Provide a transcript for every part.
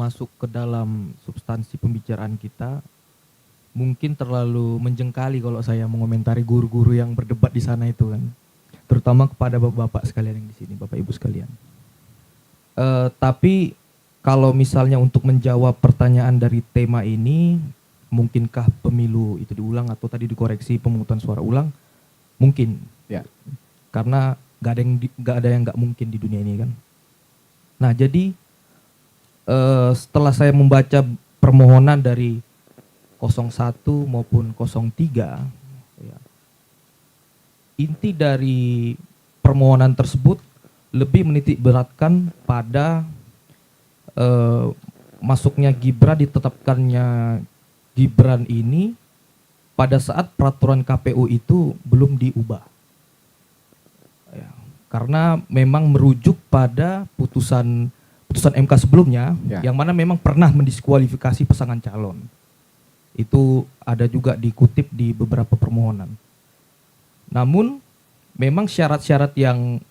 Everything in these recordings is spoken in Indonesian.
masuk ke dalam substansi pembicaraan kita, mungkin terlalu menjengkali kalau saya mengomentari guru-guru yang berdebat di sana itu kan, terutama kepada bapak-bapak sekalian yang di sini, bapak ibu sekalian. Tapi kalau misalnya untuk menjawab pertanyaan dari tema ini, mungkinkah pemilu itu diulang atau tadi dikoreksi pemungutan suara ulang? Mungkin. Ya. Karena nggak ada yang nggak mungkin di dunia ini kan. Nah jadi setelah saya membaca permohonan dari 01 maupun 03, ya, inti dari permohonan tersebut lebih menitik beratkan pada masuknya Gibran, ditetapkannya Gibran ini pada saat peraturan KPU itu belum diubah. Ya, karena memang merujuk pada putusan MK sebelumnya, ya, yang mana memang pernah mendiskualifikasi pasangan calon. Itu ada juga dikutip di beberapa permohonan. Namun memang syarat-syarat yang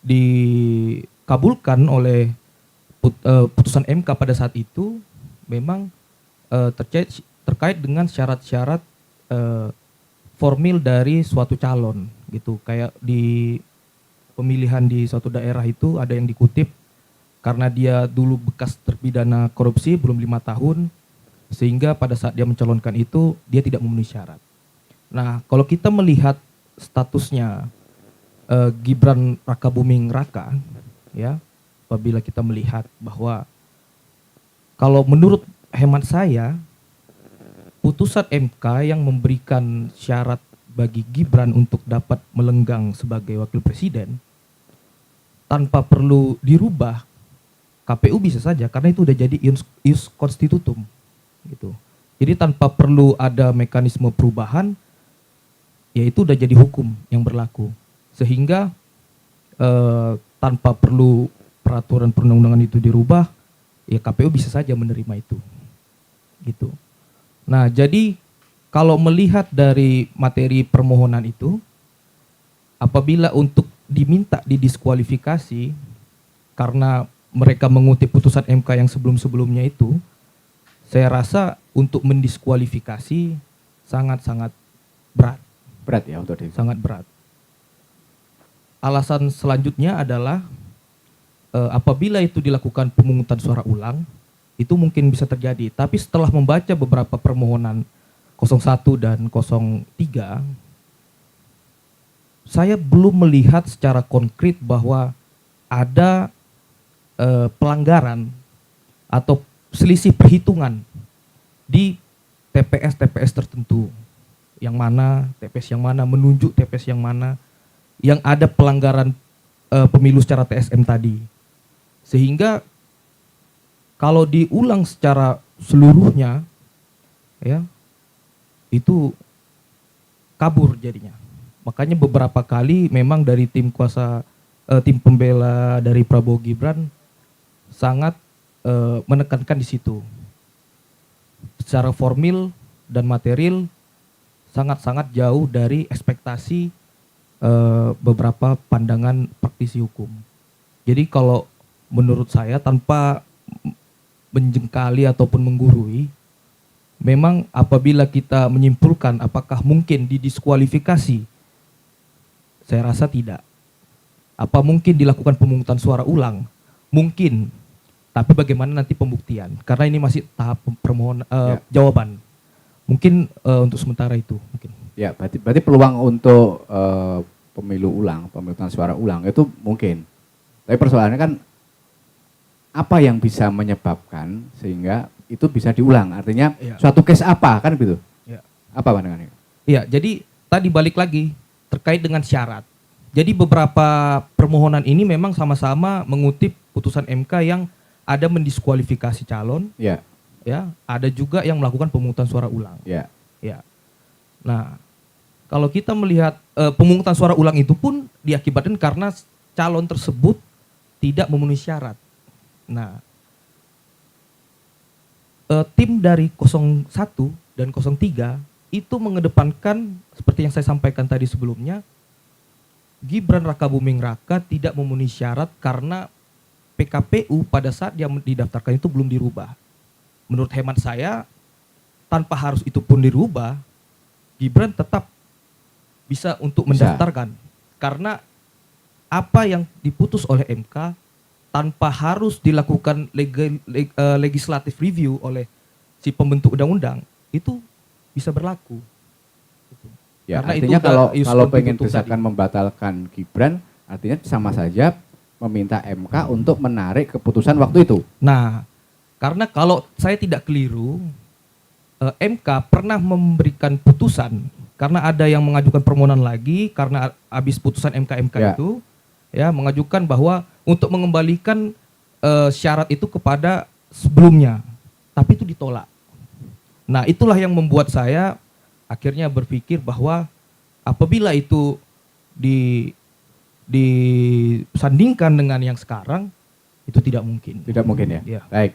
dikabulkan oleh putusan MK pada saat itu memang terkait dengan syarat-syarat formil dari suatu calon gitu. Kayak di pemilihan di suatu daerah itu ada yang dikutip karena dia dulu bekas terpidana korupsi belum 5 tahun, sehingga pada saat dia mencalonkan itu dia tidak memenuhi syarat. Nah kalau kita melihat statusnya Gibran Rakabuming Raka, ya, apabila kita melihat bahwa kalau menurut hemat saya putusan MK yang memberikan syarat bagi Gibran untuk dapat melenggang sebagai wakil presiden tanpa perlu dirubah, KPU bisa saja karena itu udah jadi ius constitutum gitu. Jadi tanpa perlu ada mekanisme perubahan, ya itu udah jadi hukum yang berlaku. Sehingga tanpa perlu peraturan perundang-undangan itu dirubah, ya KPU bisa saja menerima itu. Gitu. Nah, jadi kalau melihat dari materi permohonan itu, apabila untuk diminta didiskualifikasi karena mereka mengutip putusan MK yang sebelum-sebelumnya itu, saya rasa untuk mendiskualifikasi sangat-sangat berat. Berat ya untuk itu. Sangat berat. Alasan selanjutnya adalah apabila itu dilakukan pemungutan suara ulang, itu mungkin bisa terjadi. Tapi setelah membaca beberapa permohonan 01 dan 03, saya belum melihat secara konkret bahwa ada pelanggaran atau selisih perhitungan di TPS tertentu, yang mana TPS yang mana menunjuk TPS yang mana yang ada pelanggaran pemilu secara TSM tadi, sehingga kalau diulang secara seluruhnya, ya itu kabur jadinya. Makanya beberapa kali memang dari tim pembela dari Prabowo Gibran sangat menekankan di situ. Secara formil dan material sangat-sangat jauh dari ekspektasi beberapa pandangan praktisi hukum. Jadi kalau menurut saya tanpa menjengkali ataupun menggurui, memang apabila kita menyimpulkan apakah mungkin didiskualifikasi, saya rasa tidak. Apa mungkin dilakukan pemungutan suara ulang? Mungkin. Tapi bagaimana nanti pembuktian? Karena ini masih tahap permohonan jawaban. Mungkin untuk sementara itu mungkin. Ya, berarti peluang untuk pemungutan suara ulang itu mungkin. Tapi persoalannya kan apa yang bisa menyebabkan sehingga itu bisa diulang? Artinya suatu case apa kan gitu? Ya. Apa pandangannya? Iya, jadi tadi balik lagi terkait dengan syarat. Jadi beberapa permohonan ini memang sama-sama mengutip putusan MK yang ada mendiskualifikasi calon, ya, ada juga yang melakukan pemungutan suara ulang, ya. Nah, kalau kita melihat pemungutan suara ulang itu pun diakibatkan karena calon tersebut tidak memenuhi syarat. Nah, tim dari 01 dan 03 itu mengedepankan seperti yang saya sampaikan tadi sebelumnya, Gibran Rakabuming Raka tidak memenuhi syarat karena PKPU pada saat dia didaftarkan itu belum dirubah. Menurut hemat saya, tanpa harus itu pun dirubah, Gibran tetap bisa untuk Bisa. mendaftarkan. Karena apa yang diputus oleh MK tanpa harus dilakukan legislative review oleh si pembentuk undang-undang, itu bisa berlaku. Ya, Karena artinya itu udah kalau ius pengen contributum desakan tadi. membatalkan Gibran, artinya sama saja meminta MK untuk menarik keputusan waktu itu. Nah, karena kalau saya tidak keliru, MK pernah memberikan putusan karena ada yang mengajukan permohonan lagi karena habis putusan MK Ya. itu, ya mengajukan bahwa untuk mengembalikan syarat itu kepada sebelumnya, tapi itu ditolak. Nah, itulah yang membuat saya akhirnya berpikir bahwa apabila itu disandingkan dengan yang sekarang, itu tidak mungkin. Tidak mungkin ya. Ya. Baik.